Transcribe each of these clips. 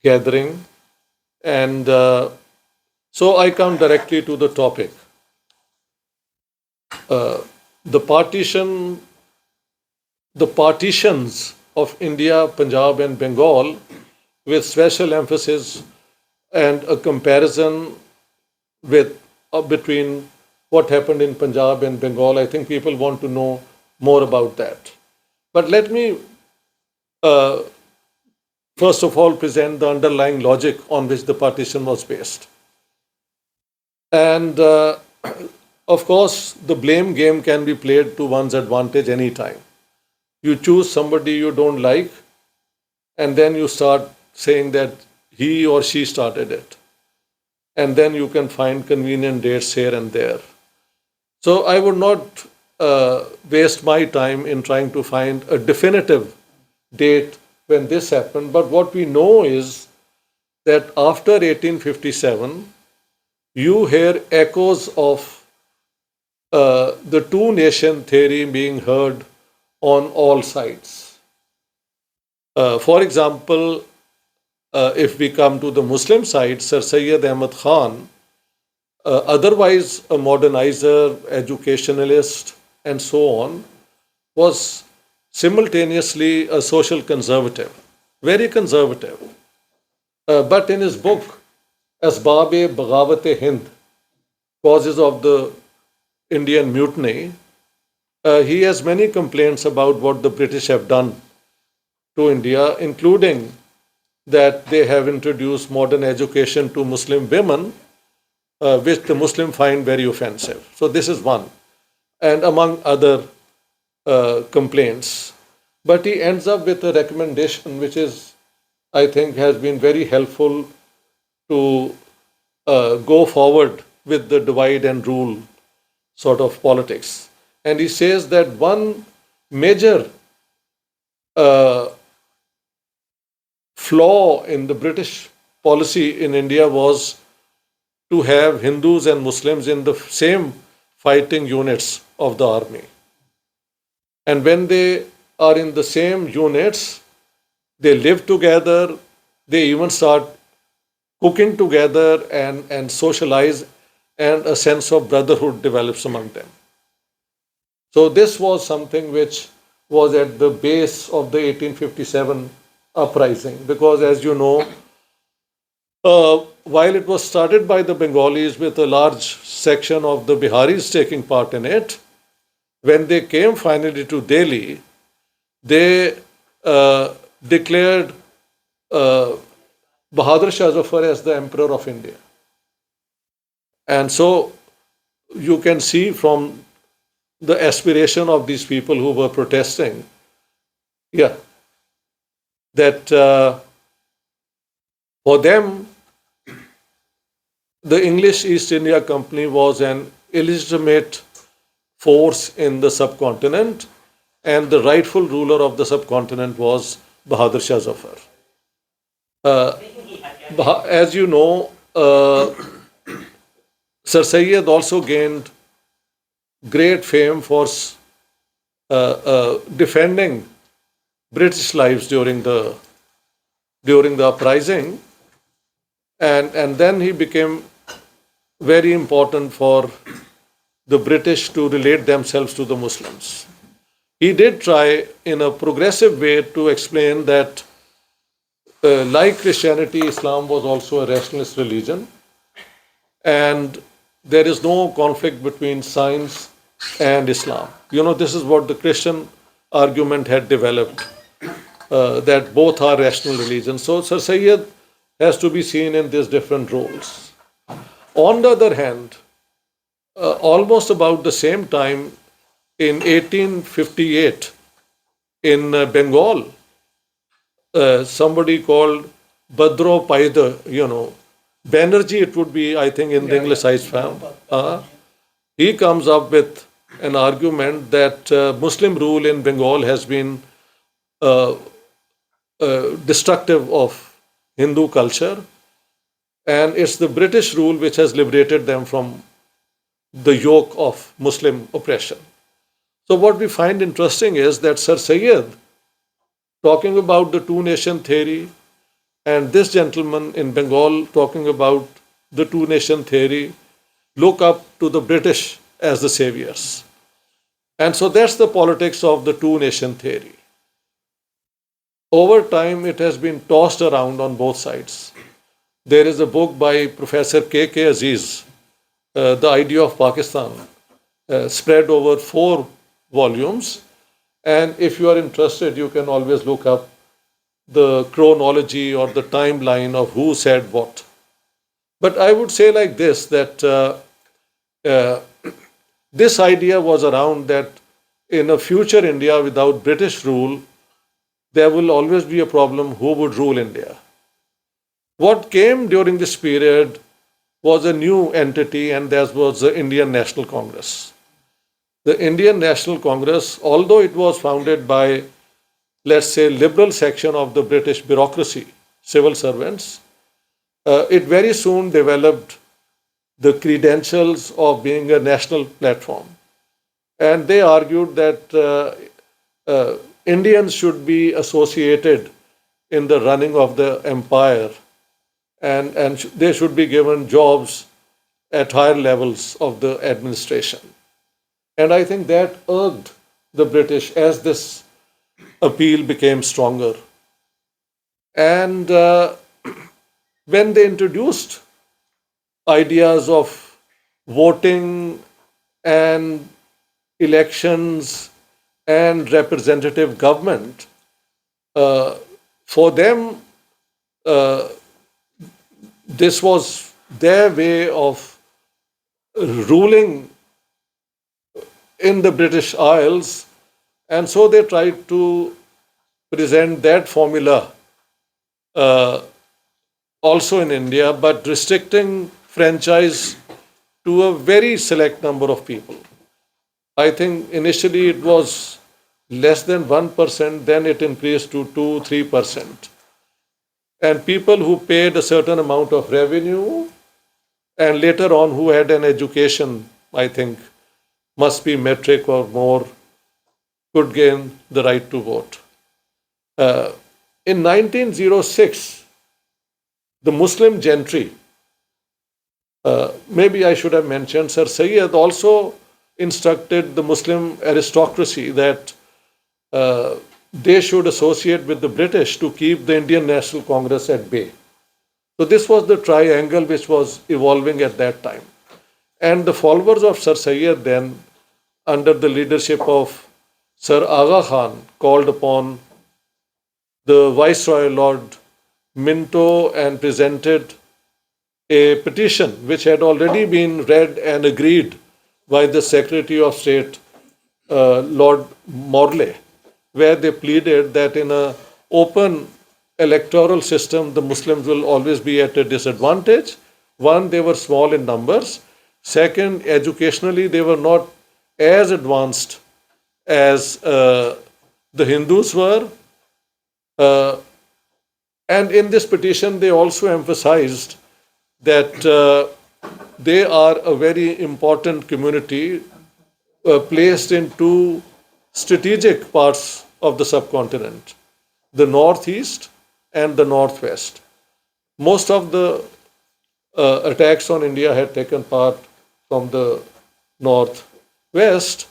gathering. And so I come directly to the topic. The partition, the partitions of India, Punjab, and Bengal, with special emphasis and a comparison with between what happened in Punjab and Bengal. I think people want to know more about that. But let me uh, first of all present the underlying logic on which the partition was based. And of course, the blame game can be played to one's advantage anytime. You choose somebody you don't like, and then you start saying that he or she started it. And then you can find convenient dates here and there. So I would not waste my time in trying to find a definitive date when this happened. But what we know is that after 1857, you hear echoes of the two nation theory being heard on all sides. For example, if we come to the Muslim side, Sir Syed Ahmed Khan, otherwise a modernizer, educationalist, and so on, was simultaneously a social conservative, very conservative. But in his book, Asbab-e Bagawat-e-Hind, Causes of the Indian Mutiny, he has many complaints about what the British have done to India, including that they have introduced modern education to Muslim women, which the Muslim find very offensive. So this is one, and among other complaints. But he ends up with a recommendation which is, I think, has been very helpful to go forward with the divide and rule sort of politics. And he says that one major flaw in the British policy in India was to have Hindus and Muslims in the same fighting units of the army. And when they are in the same units, they live together, they even start cooking together and socialize, and a sense of brotherhood develops among them. So this was something which was at the base of the 1857 uprising, because as you know, while it was started by the Bengalis with a large section of the Biharis taking part in it, when they came finally to Delhi, they declared Bahadur Shah Zafar as the Emperor of India. And so you can see from the aspiration of these people who were protesting, yeah, that for them, the English East India Company was an illegitimate force in the subcontinent, and the rightful ruler of the subcontinent was Bahadur Shah Zafar. As you know, Sir Syed also gained great fame for defending British lives during the uprising, and then he became very important for the British to relate themselves to the Muslims. He did try in a progressive way to explain that, like Christianity, Islam was also a rationalist religion, and there is no conflict between science and Islam. You know, this is what the Christian argument had developed, that both are rational religions. So Sir Syed has to be seen in these different roles. On the other hand, almost about the same time, in 1858, in Bengal, somebody called Badro Paida, Banerjee, it would be, I think, in the Anglicized form. He comes up with an argument that Muslim rule in Bengal has been destructive of Hindu culture, and it's the British rule which has liberated them from the yoke of Muslim oppression. So what we find interesting is that Sir Syed, talking about the two-nation theory, And this gentleman in Bengal, talking about the two nation theory, look up to the British as the saviors. And so that's the politics of the two nation theory. Over time, it has been tossed around on both sides. There is a book by Professor K. Aziz, The Idea of Pakistan, spread over 4 volumes. And if you are interested, you can always look up the chronology or the timeline of who said what. But I would say like this, that uh, this idea was around that in a future India without British rule, there will always be a problem who would rule India. What came during this period was a new entity, and that was the Indian National Congress. The Indian National Congress, although it was founded by, let's say, liberal section of the British bureaucracy, civil servants, it very soon developed the credentials of being a national platform. And they argued that Indians should be associated in the running of the empire, and they should be given jobs at higher levels of the administration. And I think that irked the British as this appeal became stronger. And when they introduced ideas of voting and elections and representative government, for them, uh, this was their way of ruling in the British Isles, and so they tried to present that formula uh, also in India, but restricting franchise to a very select number of people. I think initially it was less than 1%, then it increased to 2 3%. And people who paid a certain amount of revenue and later on who had an education, I think, must be metric or more, could gain the right to vote. Uh, in 1906, the Muslim gentry, maybe I should have mentioned, Sir Syed also instructed the Muslim aristocracy that they should associate with the British to keep the Indian National Congress at bay. So this was the triangle which was evolving at that time. And the followers of Sir Syed then, under the leadership of Sir Aga Khan, called upon the Viceroy Lord Minto and presented a petition which had already been read and agreed by the Secretary of State, Lord Morley, where they pleaded that in an open electoral system, the Muslims will always be at a disadvantage. One, they were small in numbers. Second, educationally, they were not as advanced as the Hindus were. Uh, and in this petition, they also emphasized that they are a very important community placed in two strategic parts of the subcontinent, the northeast and the northwest. Most of the attacks on India had taken part from the northwest,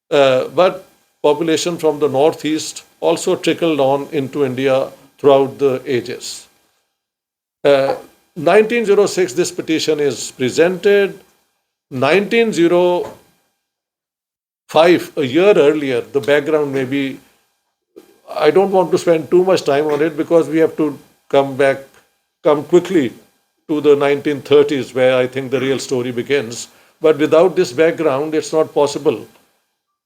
but population from the northeast also trickled on into India throughout the ages. 1906, this petition is presented. 1905, a year earlier, the background may be, I don't want to spend too much time on it because we have to come quickly to the 1930s where I think the real story begins. But without this background, it's not possible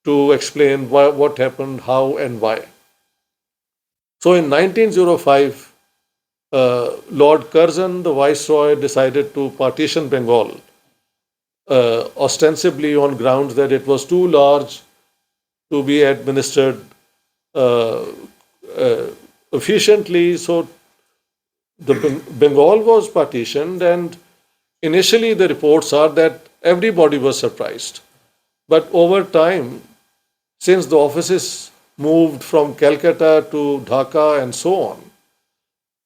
to explain what happened, how, and why. So in 1905, Lord Curzon, the Viceroy, decided to partition Bengal, ostensibly on grounds that it was too large to be administered uh, efficiently. So the Bengal was partitioned, and initially the reports are that everybody was surprised. But over time, since the offices moved from Calcutta to Dhaka and so on,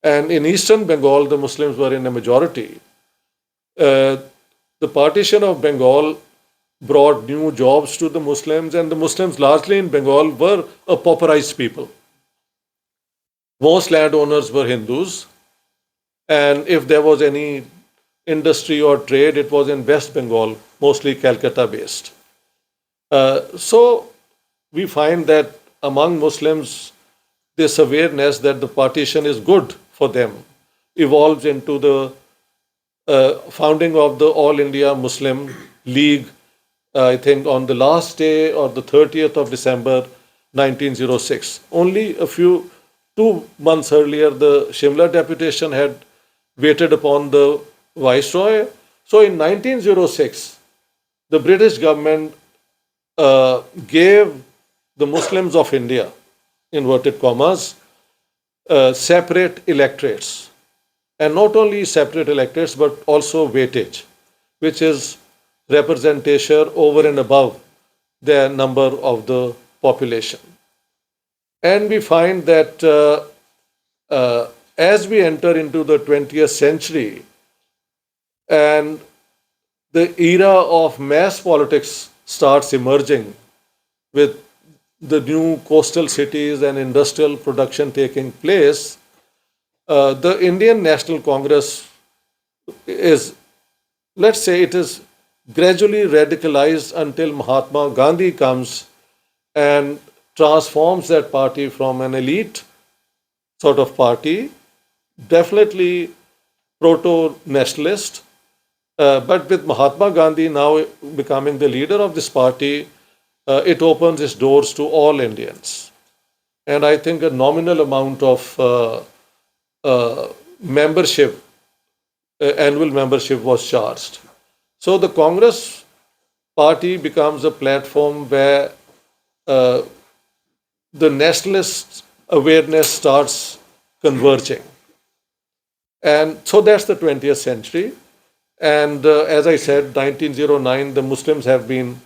And in eastern Bengal, the Muslims were in a majority. Uh, the partition of Bengal brought new jobs to the Muslims, and the Muslims, largely in Bengal, were a pauperized people. Most landowners were Hindus, and if there was any industry or trade, it was in West Bengal, mostly Calcutta based. So we find that among Muslims, this awareness that the partition is good for them evolves into the founding of the All India Muslim League, I think on the last day or the 30th of December 1906. Only 2 months earlier, the Shimla deputation had waited upon the Viceroy. So in 1906, the British government gave the Muslims of India, inverted commas, separate electorates. And not only separate electorates, but also weightage, which is representation over and above the number of the population. And we find that as we enter into the 20th century and the era of mass politics starts emerging with the new coastal cities and industrial production taking place, the Indian National Congress is, let's say, it is gradually radicalized until Mahatma Gandhi comes and transforms that party from an elite sort of party, definitely proto-nationalist, but with Mahatma Gandhi now becoming the leader of this party, it opens its doors to all Indians. And I think a nominal amount of membership, annual membership was charged. So the Congress party becomes a platform where the nationalist awareness starts converging. And so that's the 20th century. And as I said, 1909, the Muslims have been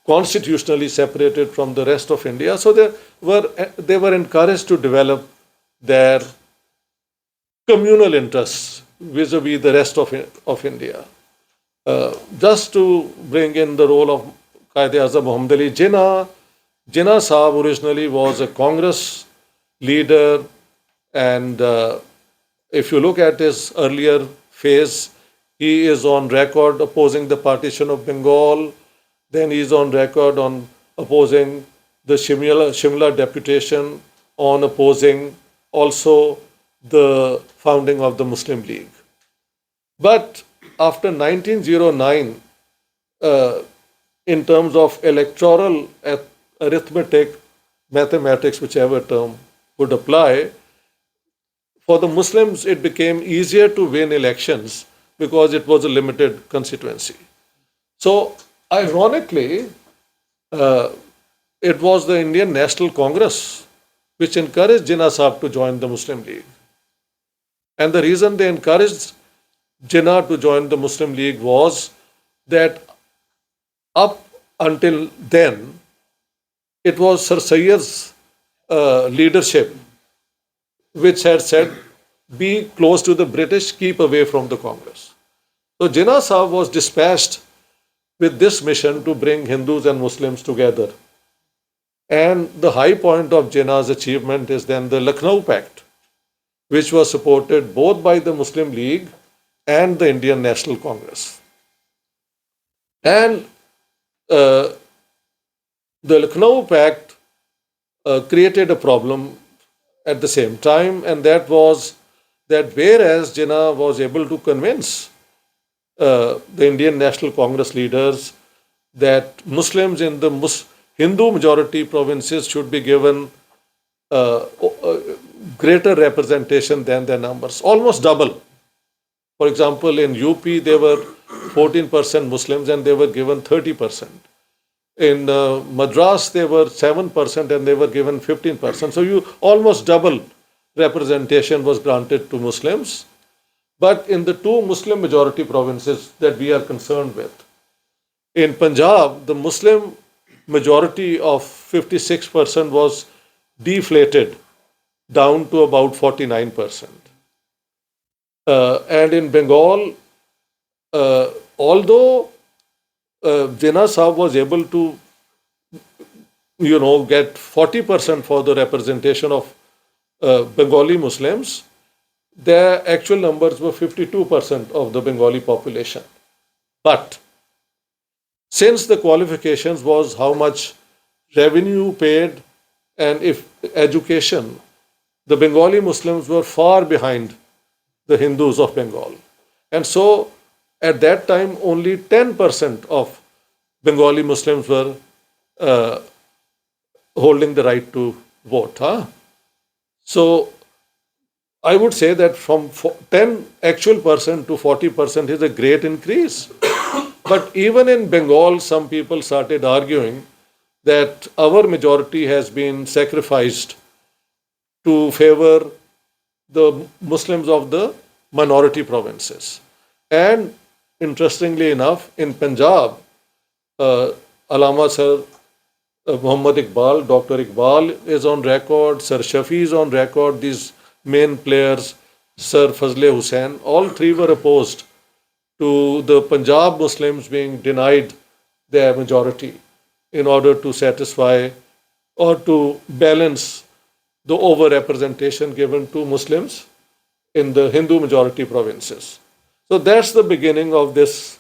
constitutionally separated from the rest of India. So they were encouraged to develop their communal interests vis-a-vis the rest of India. Just to bring in the role of Qaid-e-Azam Muhammad Ali Jinnah, Jinnah Sahab originally was a Congress leader, and if you look at his earlier phase, he is on record opposing the partition of Bengal. Then he is on record on opposing the Shimla deputation, on opposing also the founding of the Muslim League. But after 1909, in terms of electoral arithmetic, mathematics, whichever term would apply, for the Muslims it became easier to win elections because it was a limited constituency. So, ironically, it was the Indian National Congress which encouraged Jinnah Sahab to join the Muslim League. And the reason they encouraged Jinnah to join the Muslim League was that up until then, it was Sir Sayyid's leadership which had said, be close to the British, keep away from the Congress. So Jinnah Sahab was dispatched with this mission to bring Hindus and Muslims together. And the high point of Jinnah's achievement is then the Lucknow Pact, which was supported both by the Muslim League and the Indian National Congress. And the Lucknow Pact created a problem at the same time, and that was that whereas Jinnah was able to convince the Indian National Congress leaders that Muslims in the Hindu majority provinces should be given greater representation than their numbers, almost double. For example, in UP, there were 14% Muslims and they were given 30%. In Madras, they were 7% and they were given 15%. So you almost double representation was granted to Muslims. But in the two Muslim majority provinces that we are concerned with, in Punjab, the Muslim majority of 56% was deflated down to about 49%. And in Bengal, although Jinnah Sahab was able to, get 40% for the representation of Bengali Muslims, their actual numbers were 52% of the Bengali population. But since the qualifications was how much revenue paid and if education, the Bengali Muslims were far behind the Hindus of Bengal. And so at that time, only 10% of Bengali Muslims were holding the right to vote. So I would say that from 10 actual percent to 40% is a great increase. But even in Bengal, some people started arguing that our majority has been sacrificed to favor the Muslims of the minority provinces. And interestingly enough, in Punjab, Alama Sir Muhammad Iqbal, Dr. Iqbal is on record, Sir Shafi is on record, these main players, Sir Fazle Hussain, all three were opposed to the Punjab Muslims being denied their majority in order to satisfy or to balance the over-representation given to Muslims in the Hindu majority provinces. So that's the beginning of this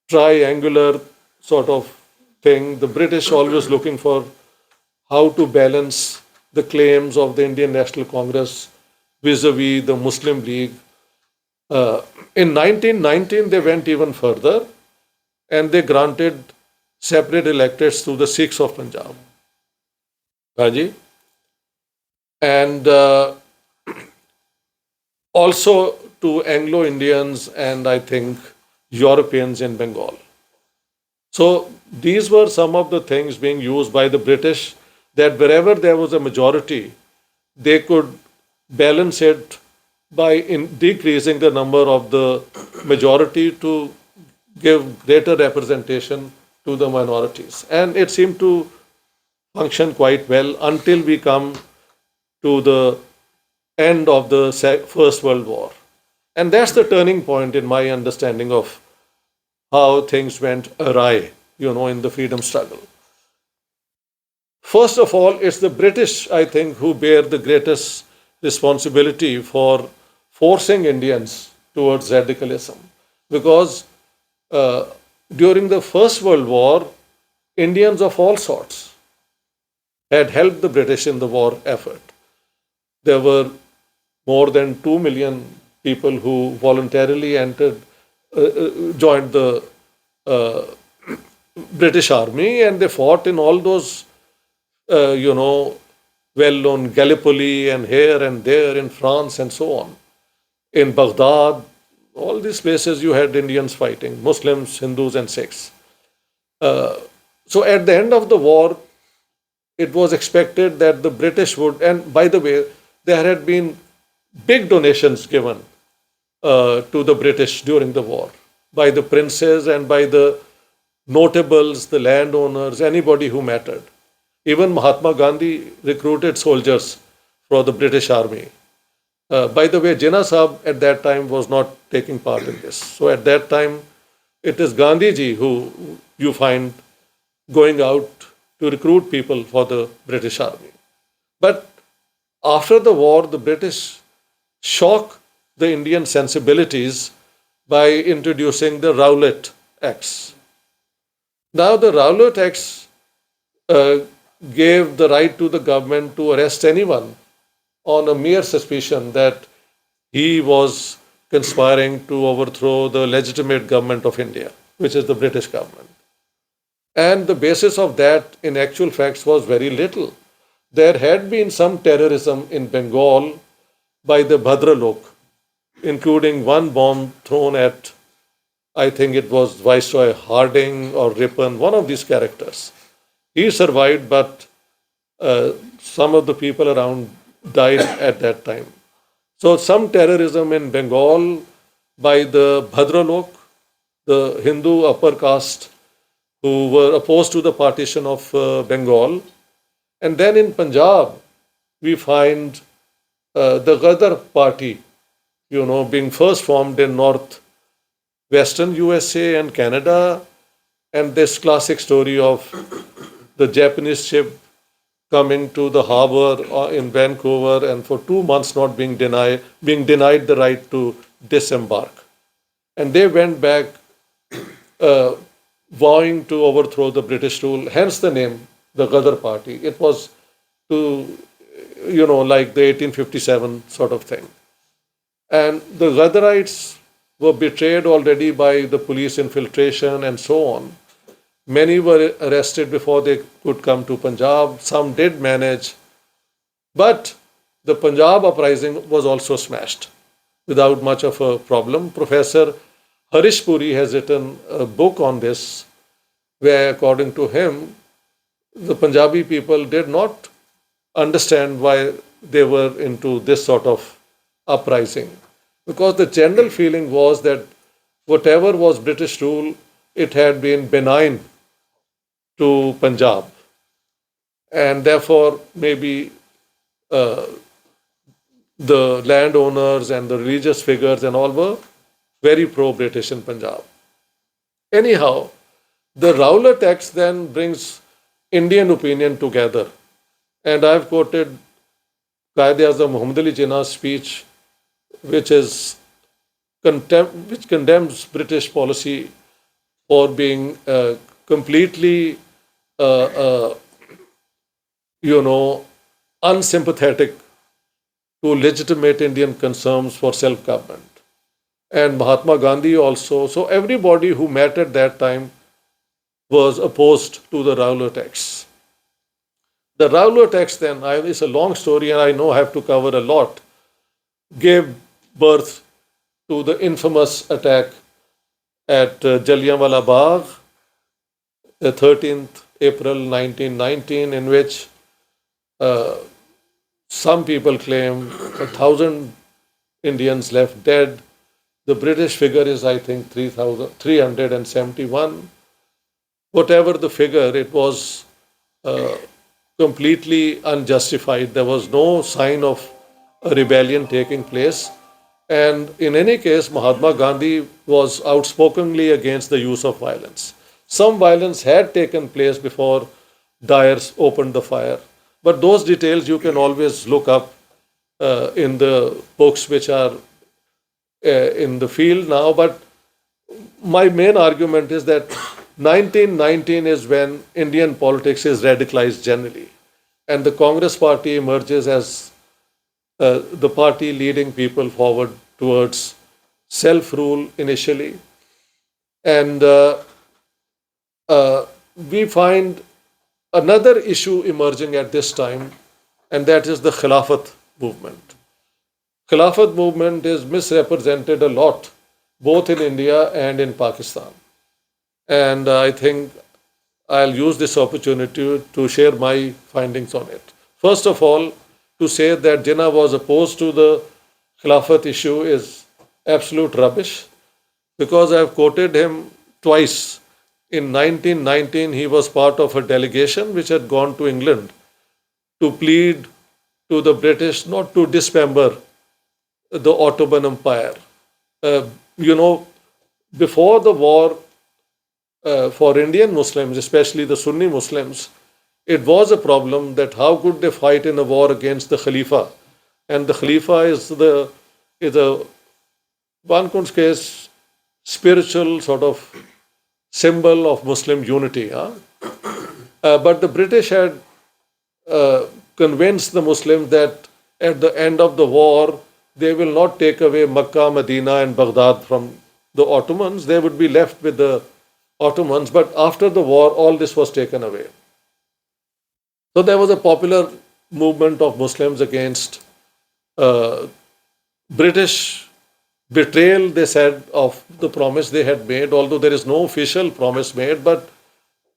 triangular sort of thing. The British always looking for how to balance the claims of the Indian National Congress vis-a-vis the Muslim League. In 1919, they went even further and they granted separate electorates to the Sikhs of Punjab. Raji. And also to Anglo-Indians and I think Europeans in Bengal. So these were some of the things being used by the British, that wherever there was a majority, they could balance it by decreasing the number of the majority to give greater representation to the minorities. And it seemed to function quite well until we come to the end of the First World War. And that's the turning point in my understanding of how things went awry, in the freedom struggle. First of all, it's the British, I think, who bear the greatest responsibility for forcing Indians towards radicalism. Because during the First World War, Indians of all sorts had helped the British in the war effort. There were more than 2 million people who voluntarily joined the British Army, and they fought in all those, well-known Gallipoli and here and there in France and so on. In Baghdad, all these places you had Indians fighting, Muslims, Hindus and Sikhs. So at the end of the war, it was expected that the British would, and by the way, there had been big donations given to the British during the war by the princes and by the notables, the landowners, anybody who mattered. Even Mahatma Gandhi recruited soldiers for the British Army. By the way, Jinnah Sahab at that time was not taking part in this. So at that time, it is Gandhiji who you find going out to recruit people for the British Army. But after the war, the British shock the Indian sensibilities by introducing the Rowlatt Acts. Now, the Rowlatt Acts gave the right to the government to arrest anyone on a mere suspicion that he was conspiring to overthrow the legitimate government of India, which is the British government. And the basis of that, in actual facts, was very little. There had been some terrorism in Bengal by the Bhadralok, including one bomb thrown at, I think it was Viceroy Harding or Ripon, one of these characters. He survived, but some of the people around died at that time. So some terrorism in Bengal by the Bhadralok, the Hindu upper caste who were opposed to the partition of Bengal. And then in Punjab, we find the Ghadar party, being first formed in northwestern USA and Canada, and this classic story of the Japanese ship coming to the harbor in Vancouver and for 2 months not being denied the right to disembark. And they went back uh, vowing to overthrow the British rule, hence the name, the Ghadar Party. It was to, like the 1857 sort of thing. And the Ghadarites were betrayed already by the police infiltration and so on. Many were arrested before they could come to Punjab. Some did manage. But the Punjab uprising was also smashed without much of a problem. Professor Harish Puri has written a book on this, where, according to him, the Punjabi people did not understand why they were into this sort of uprising. Because the general feeling was that whatever was British rule, it had been benign to Punjab. And therefore, maybe uh, the landowners and the religious figures and all were very pro-British in Punjab. Anyhow, the Rowlatt text then brings Indian opinion together. And I've quoted Qaid-e-Azam Muhammad Ali Jinnah's speech, which which condemns British policy for being completely, uh, uh, unsympathetic to legitimate Indian concerns for self-government. And Mahatma Gandhi also. So everybody who met at that time was opposed to the Rowlatt text. The Rowlatt text then, it's a long story and I know I have to cover a lot, gave birth to the infamous attack at Jallianwala Bagh, the 13th April 1919, in which some people claim 1,000 Indians left dead. The British figure is, I think, 371. Whatever the figure, it was completely unjustified. There was no sign of a rebellion taking place. And in any case, Mahatma Gandhi was outspokenly against the use of violence. Some violence had taken place before Dyers opened the fire. But those details you can always look up in the books which are in the field now. But my main argument is that 1919 is when Indian politics is radicalized generally. And the Congress party emerges as the party leading people forward towards self-rule initially. And we find another issue emerging at this time, and that is the Khilafat movement. Khilafat movement is misrepresented a lot, both in India and in Pakistan. And I think I'll use this opportunity to share my findings on it. First of all, to say that Jinnah was opposed to the Khilafat issue is absolute rubbish, because I've quoted him twice. In 1919, he was part of a delegation which had gone to England to plead to the British not to dismember the Ottoman Empire. Before the war, for Indian Muslims, especially the Sunni Muslims, it was a problem that how could they fight in a war against the Khalifa? And the Khalifa is a one could say spiritual sort of symbol of Muslim unity. But the British had convinced the Muslims that at the end of the war, they will not take away Makkah, Medina, and Baghdad from the Ottomans. They would be left with the Ottomans. But after the war, all this was taken away. So there was a popular movement of Muslims against British betrayal, they said, of the promise they had made, although there is no official promise made, but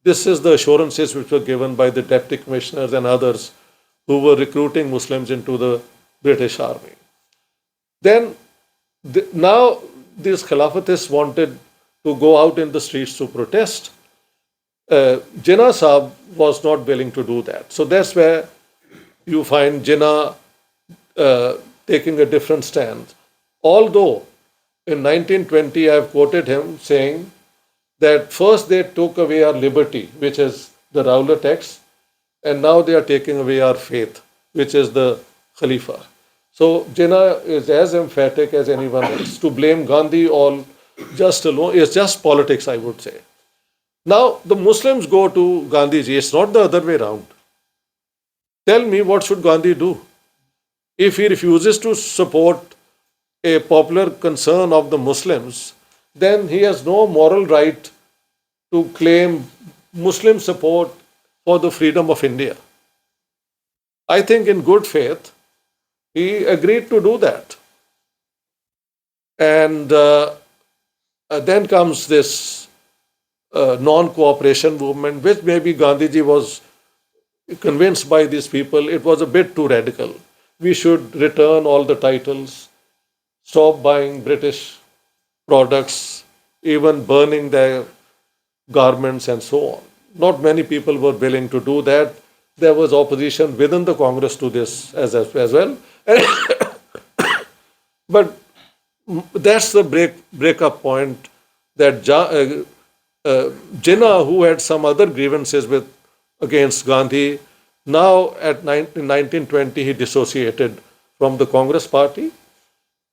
this is the assurances which were given by the deputy commissioners and others who were recruiting Muslims into the British army. Then, now these Khilafatists wanted to go out in the streets to protest. Jinnah Sahib was not willing to do that. So that's where you find Jinnah taking a different stand. Although in 1920, I have quoted him saying that first they took away our liberty, which is the Rowlatt Acts, and now they are taking away our faith, which is the Khalifa. So Jinnah is as emphatic as anyone else. To blame Gandhi all just alone is just politics, I would say. Now the Muslims go to Gandhiji. It's not the other way around. Tell me, what should Gandhi do? If he refuses to support a popular concern of the Muslims, then he has no moral right to claim Muslim support for the freedom of India. I think in good faith, he agreed to do that. And then comes this non cooperation movement, which maybe Gandhiji was convinced by these people it was a bit too radical. We should return all the titles, stop buying British products, even burning their garments and so on. Not many people were willing to do that. There was opposition within the Congress to this as well. But that's the breakup point that Jinnah, who had some other grievances against Gandhi, now in 1920 he dissociated from the Congress party.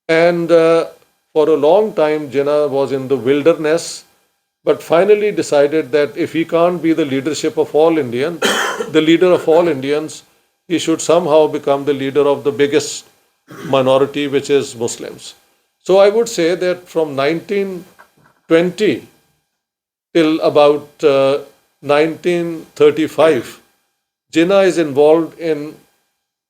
And for a long time, Jinnah was in the wilderness, but finally decided that if he can't be the leadership of all Indians, the leader of all Indians, he should somehow become the leader of the biggest minority, which is Muslims. So I would say that from 1920 till about 1935, Jinnah is involved in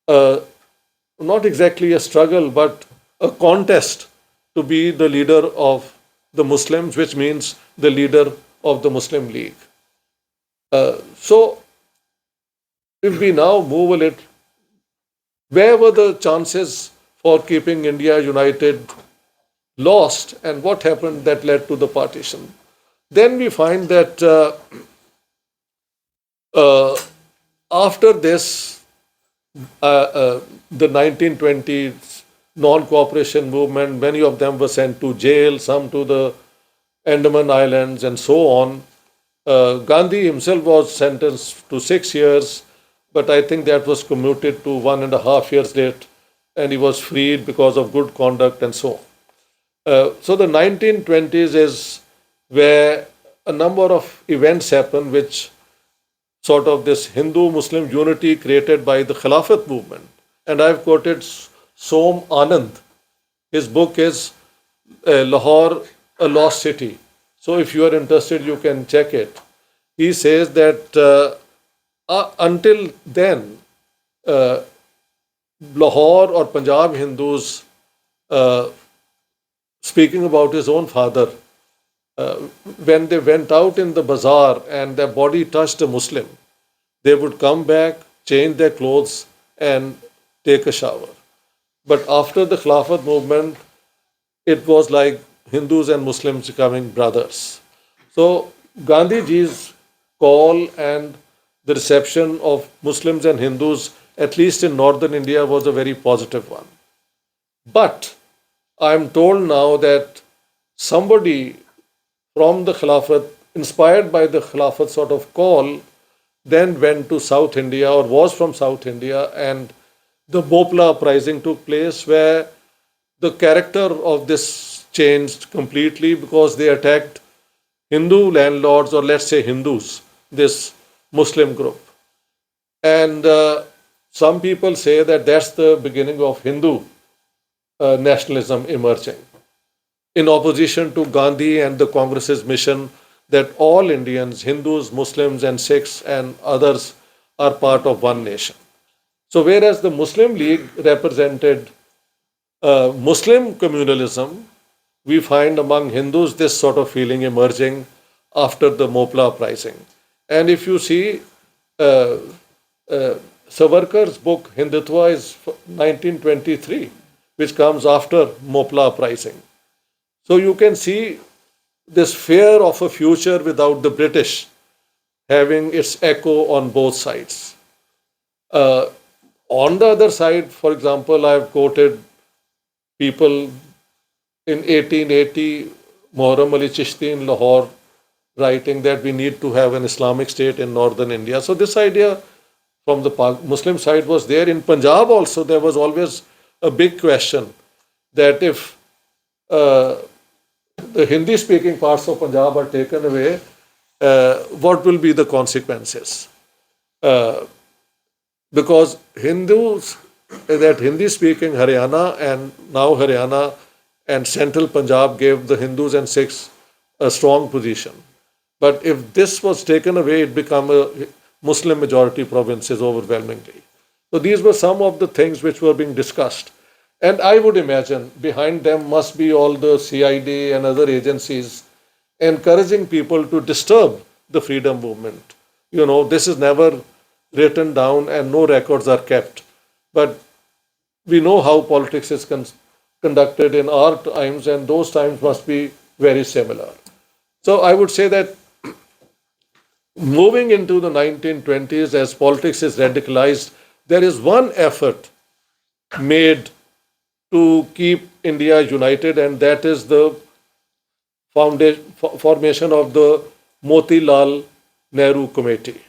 not exactly a struggle, but a contest to be the leader of the Muslims, which means the leader of the Muslim League. So, if we now move a little, where were the chances for keeping India united lost, and what happened that led to the partition? Then we find that after this, the 1920s non-cooperation movement, many of them were sent to jail, some to the Andaman Islands and so on. Gandhi himself was sentenced to 6 years, but I think that was commuted to 1.5 years late, and he was freed because of good conduct and so on. So the 1920s is where a number of events happen which sort of this Hindu-Muslim unity created by the Khilafat movement. And I've quoted Som Anand. His book is Lahore, a Lost City. So if you are interested, you can check it. He says that until then, Lahore or Punjab Hindus, speaking about his own father, when they went out in the bazaar and their body touched a Muslim, they would come back, change their clothes, and take a shower. But after the Khilafat movement, it was like Hindus and Muslims becoming brothers. So Gandhiji's call and the reception of Muslims and Hindus, at least in northern India, was a very positive one. But I'm told now that somebody from the Khilafat, inspired by the Khilafat sort of call, then went to South India or was from South India, and the Bhopla uprising took place, where the character of this changed completely because they attacked Hindu landlords, or let's say Hindus, this Muslim group. And some people say that that's the beginning of Hindu nationalism emerging, in opposition to Gandhi and the Congress's mission that all Indians, Hindus, Muslims, and Sikhs and others are part of one nation. So, whereas the Muslim League represented Muslim communalism, we find among Hindus this sort of feeling emerging after the Bhopla uprising. And if you see, Savarkar's book Hindutva is 1923, which comes after Bhopla uprising. So you can see this fear of a future without the British having its echo on both sides. On the other side, for example, I have quoted people in 1880, Muharram Ali Chishti in Lahore writing that we need to have an Islamic state in northern India. So this idea from the Muslim side was there. In Punjab also, there was always a big question that if uh, the Hindi-speaking parts of Punjab are taken away, what will be the consequences? Uh, because Hindus, that Hindi-speaking Haryana and now Haryana and central Punjab gave the Hindus and Sikhs a strong position. But if this was taken away, it became a Muslim majority provinces overwhelmingly. So these were some of the things which were being discussed. And I would imagine behind them must be all the CID and other agencies encouraging people to disturb the freedom movement. You know, this is never written down and no records are kept. But we know how politics is conducted in our times, and those times must be very similar. So I would say that moving into the 1920s, as politics is radicalized, there is one effort made to keep India united, and that is the formation of the Motilal Nehru Committee.